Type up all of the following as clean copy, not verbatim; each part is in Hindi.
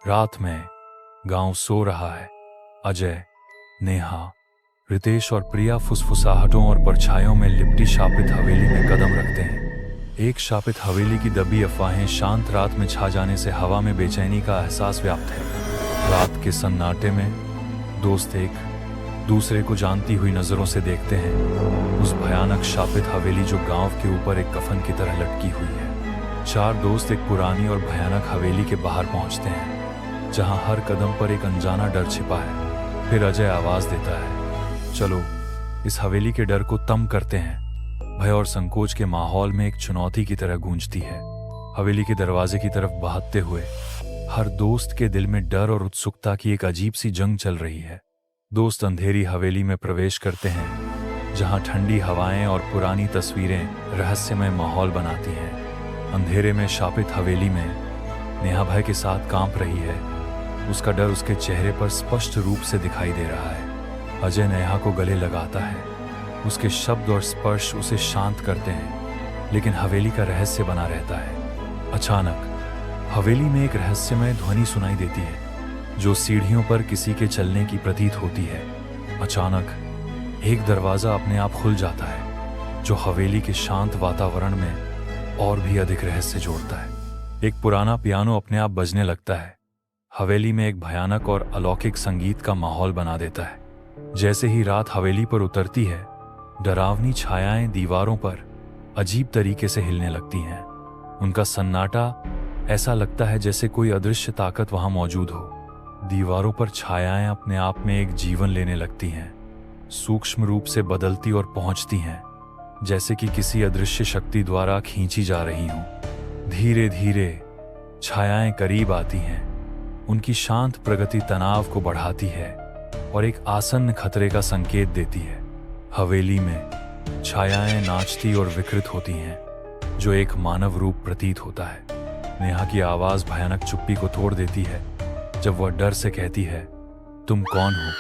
रात में गांव सो रहा है। अजय, नेहा, रितेश और प्रिया फुसफुसाहटों और परछाइयों में लिपटी शापित हवेली में कदम रखते हैं। एक शापित हवेली की दबी अफवाहें शांत रात में छा जाने से हवा में बेचैनी का एहसास व्याप्त है। रात के सन्नाटे में दोस्त एक दूसरे को जानती हुई नजरों से देखते हैं। उस भयानक शापित हवेली जो गांव के ऊपर एक कफन की तरह लटकी हुई है। चार दोस्त एक पुरानी और भयानक हवेली के बाहर पहुंचते हैं, जहां हर कदम पर एक अनजाना डर छिपा है। फिर अजय आवाज देता है, चलो इस हवेली के डर को तम करते हैं। भय और संकोच के माहौल में एक चुनौती की तरह गूंजती है। हवेली के दरवाजे की तरफ बहते हुए हर दोस्त के दिल में डर और उत्सुकता की एक अजीब सी जंग चल रही है। दोस्त अंधेरी हवेली में प्रवेश करते हैं, जहां ठंडी हवाएं और पुरानी तस्वीरें रहस्यमय माहौल बनाती हैं। अंधेरे में शापित हवेली में नेहा भय के साथ कांप रही है। उसका डर उसके चेहरे पर स्पष्ट रूप से दिखाई दे रहा है। अजय नेहा को गले लगाता है। उसके शब्द और स्पर्श उसे शांत करते हैं, लेकिन हवेली का रहस्य बना रहता है। अचानक हवेली में एक रहस्यमय ध्वनि सुनाई देती है, जो सीढ़ियों पर किसी के चलने की प्रतीत होती है। अचानक एक दरवाजा अपने आप खुल जाता है, जो हवेली के शांत वातावरण में और भी अधिक रहस्य जोड़ता है। एक पुराना पियानो अपने आप बजने लगता है। हवेली में एक भयानक और अलौकिक संगीत का माहौल बना देता है। जैसे ही रात हवेली पर उतरती है, डरावनी छायाएं दीवारों पर अजीब तरीके से हिलने लगती हैं। उनका सन्नाटा ऐसा लगता है जैसे कोई अदृश्य ताकत वहां मौजूद हो। दीवारों पर छायाएं अपने आप में एक जीवन लेने लगती हैं, सूक्ष्म रूप से बदलती और पहुंचती हैं, जैसे कि किसी अदृश्य शक्ति द्वारा खींची जा रही हों। धीरे धीरे छायाएं करीब आती हैं। उनकी शांत प्रगति तनाव को बढ़ाती है और एक आसन्न खतरे का संकेत देती है। हवेली में छायाएं नाचती और विकृत होती हैं, जो एक मानव रूप प्रतीत होता है। नेहा की आवाज भयानक चुप्पी को तोड़ देती है, जब वह डर से कहती है, तुम कौन हो?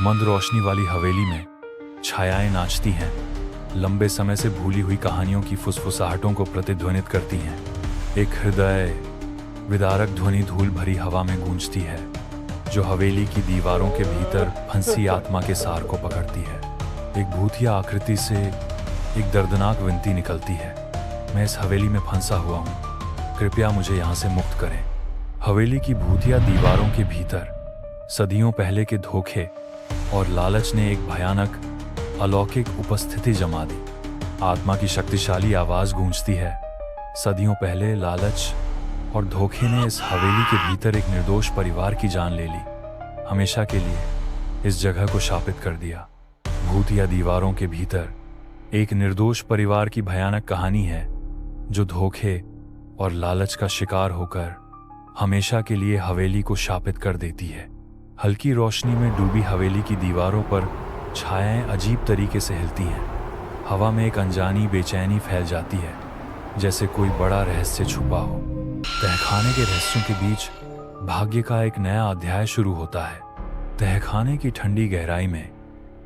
मंद रोशनी वाली हवेली में छायाएं नाचती हैं, लंबे समय से भूली हुई कहानियों की फुसफुसाहटों को प्रतिध्वनित करती हैं। एक हृदय विदारक ध्वनि धूल भरी हवा में गूंजती है, जो हवेली की दीवारों के भीतर फंसी आत्मा के सार को पकड़ती है। एक भूतिया आकृति से एक दर्दनाक विनती निकलती है, मैं इस हवेली में फंसा हुआ हूँ, कृपया मुझे यहाँ से मुक्त करें। हवेली की भूतिया दीवारों के भीतर सदियों पहले के धोखे और लालच ने एक भयानक अलौकिक उपस्थिति जमा दी। आत्मा की शक्तिशाली आवाज गूंजती है, सदियों पहले लालच और धोखे ने इस हवेली के भीतर एक निर्दोष परिवार की जान ले ली, हमेशा के लिए इस जगह को शापित कर दिया। भूतिया दीवारों के भीतर एक निर्दोष परिवार की भयानक कहानी है, जो धोखे और लालच का शिकार होकर हमेशा के लिए हवेली को शापित कर देती है। हल्की रोशनी में डूबी हवेली की दीवारों पर छायाएं अजीब तरीके से हिलती हैं। हवा में एक अनजानी बेचैनी फैल जाती है, जैसे कोई बड़ा रहस्य छुपा हो। तहखाने के रहस्यों के बीच भाग्य का एक नया अध्याय शुरू होता है। तहखाने की ठंडी गहराई में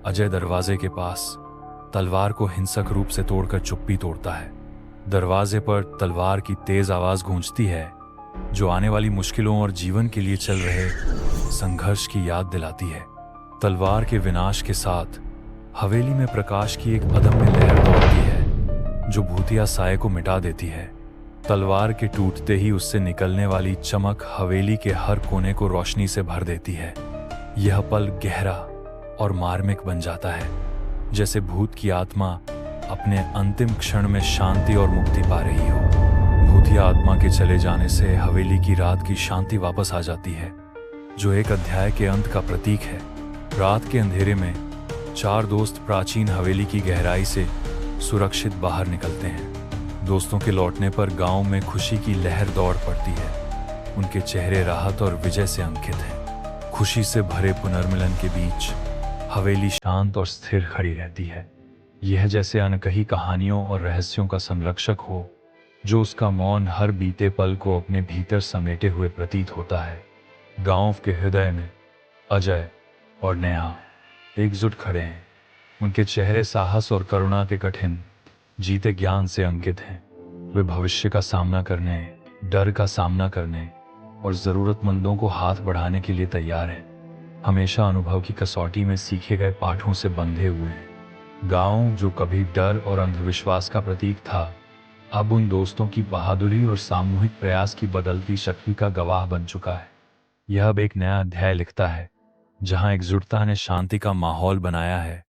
अजय दरवाजे के पास तलवार को हिंसक रूप से तोड़कर चुप्पी तोड़ता है। दरवाजे पर तलवार की तेज आवाज गूंजती है, जो आने वाली मुश्किलों और जीवन के लिए चल रहे संघर्ष की याद दिलाती है। तलवार के विनाश के साथ हवेली में प्रकाश की एक अदम्य लहर दौड़ती है, जो भूतिया साये को मिटा देती है। तलवार के टूटते ही उससे निकलने वाली चमक हवेली के हर कोने को रोशनी से भर देती है। यह पल गहरा और मार्मिक बन जाता है, जैसे भूत की आत्मा अपने अंतिम क्षण में शांति और मुक्ति पा रही हो। भूतिया आत्मा के चले जाने से हवेली की रात की शांति वापस आ जाती है, जो एक अध्याय के अंत का प्रतीक है। रात के अंधेरे में चार दोस्त प्राचीन हवेली की गहराई से सुरक्षित बाहर निकलते हैं। दोस्तों के लौटने पर गांव में खुशी की लहर दौड़ पड़ती है। उनके चेहरे राहत और विजय से अंकित हैं। खुशी से भरे पुनर्मिलन के बीच हवेली शांत और स्थिर खड़ी रहती है। यह जैसे अनकही कहानियों और रहस्यों का संरक्षक हो, जो उसका मौन हर बीते पल को अपने भीतर समेटे हुए प्रतीत होता है। गांव के हृदय में अजय और नेहा एकजुट खड़े हैं। उनके चेहरे साहस और करुणा के कठिन जीते ज्ञान से अंकित हैं। वे भविष्य का सामना करने, डर का सामना करने और ज़रूरतमंदों को हाथ बढ़ाने के लिए तैयार है। हमेशा अनुभव की कसौटी में सीखे गए पाठों से बंधे हुए हैं। गांव जो कभी डर और अंधविश्वास का प्रतीक था, अब उन दोस्तों की बहादुरी और सामूहिक प्रयास की बदलती शक्ति का गवाह बन चुका है। यह अब एक नया अध्याय लिखता है, जहां एकजुटता ने शांति का माहौल बनाया है